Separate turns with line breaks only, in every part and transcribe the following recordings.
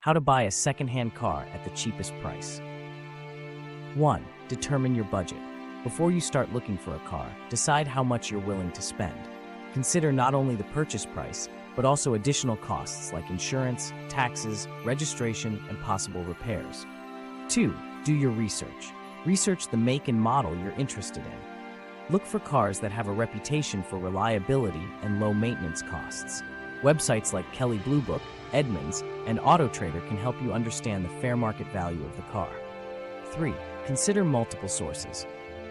How to buy a second-hand car at the cheapest price. 1. Determine your budget. Before you start looking for a car, decide how much you're willing to spend. Consider not only the purchase price, but also additional costs like insurance, taxes, registration, and possible repairs. 2. Do your research. Research the make and model you're interested in. Look for cars that have a reputation for reliability and low maintenance costs. Websites like Kelley Blue Book, Edmunds, and AutoTrader can help you understand the fair market value of the car. 3. Consider multiple sources.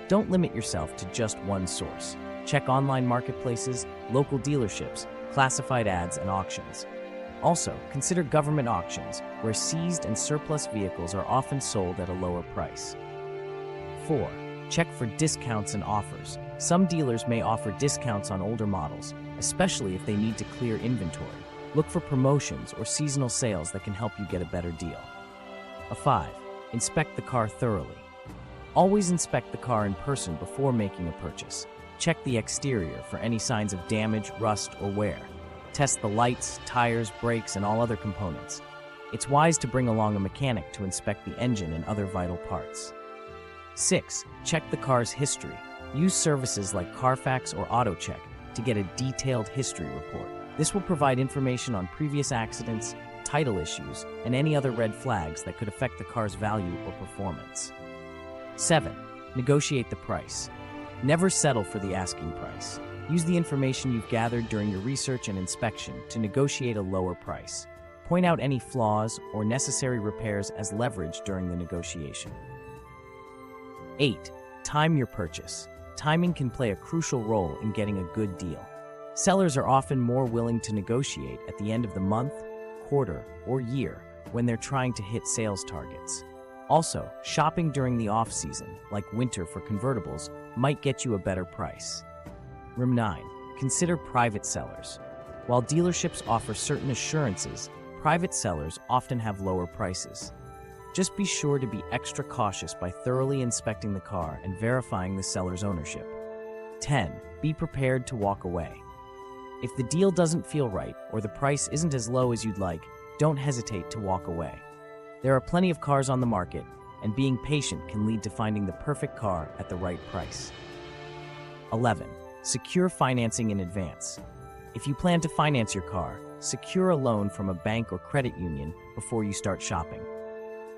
Don't limit yourself to just one source. Check online marketplaces, local dealerships, classified ads, and auctions. Also, consider government auctions, where seized and surplus vehicles are often sold at a lower price. 4. Check for discounts and offers. Some dealers may offer discounts on older models, especially if they need to clear inventory. Look for promotions or seasonal sales that can help you get a better deal. 5. Inspect the car thoroughly. Always inspect the car in person before making a purchase. Check the exterior for any signs of damage, rust, or wear. Test the lights, tires, brakes, and all other components. It's wise to bring along a mechanic to inspect the engine and other vital parts. 6. Check the car's history. Use services like Carfax or AutoCheck to get a detailed history report. This will provide information on previous accidents, title issues, and any other red flags that could affect the car's value or performance. 7. Negotiate the price. Never settle for the asking price. Use the information you've gathered during your research and inspection to negotiate a lower price. Point out any flaws or necessary repairs as leverage during the negotiation. 8. Time your purchase. Timing can play a crucial role in getting a good deal. Sellers are often more willing to negotiate at the end of the month, quarter, or year when they're trying to hit sales targets. Also, shopping during the off-season, like winter for convertibles, might get you a better price. 9. Consider private sellers. While dealerships offer certain assurances, private sellers often have lower prices. Just be sure to be extra cautious by thoroughly inspecting the car and verifying the seller's ownership. 10. Be prepared to walk away. If the deal doesn't feel right or the price isn't as low as you'd like, don't hesitate to walk away. There are plenty of cars on the market, and being patient can lead to finding the perfect car at the right price. 11. Secure financing in advance. If you plan to finance your car, secure a loan from a bank or credit union before you start shopping.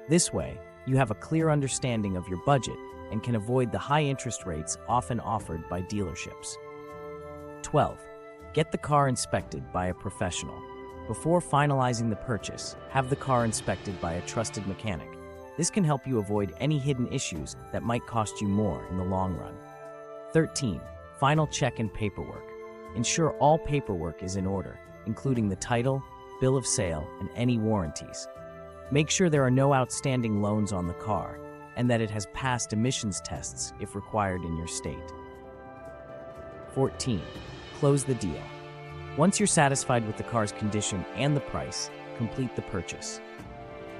This way, you have a clear understanding of your budget and can avoid the high interest rates often offered by dealerships. 12. Get the car inspected by a professional. Before finalizing the purchase, have the car inspected by a trusted mechanic. This can help you avoid any hidden issues that might cost you more in the long run. 13. Final check and paperwork. Ensure all paperwork is in order, including the title, bill of sale, and any warranties. Make sure there are no outstanding loans on the car, and that it has passed emissions tests if required in your state. 14. Close the deal. Once you're satisfied with the car's condition and the price, complete the purchase.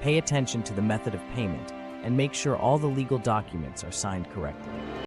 Pay attention to the method of payment and make sure all the legal documents are signed correctly.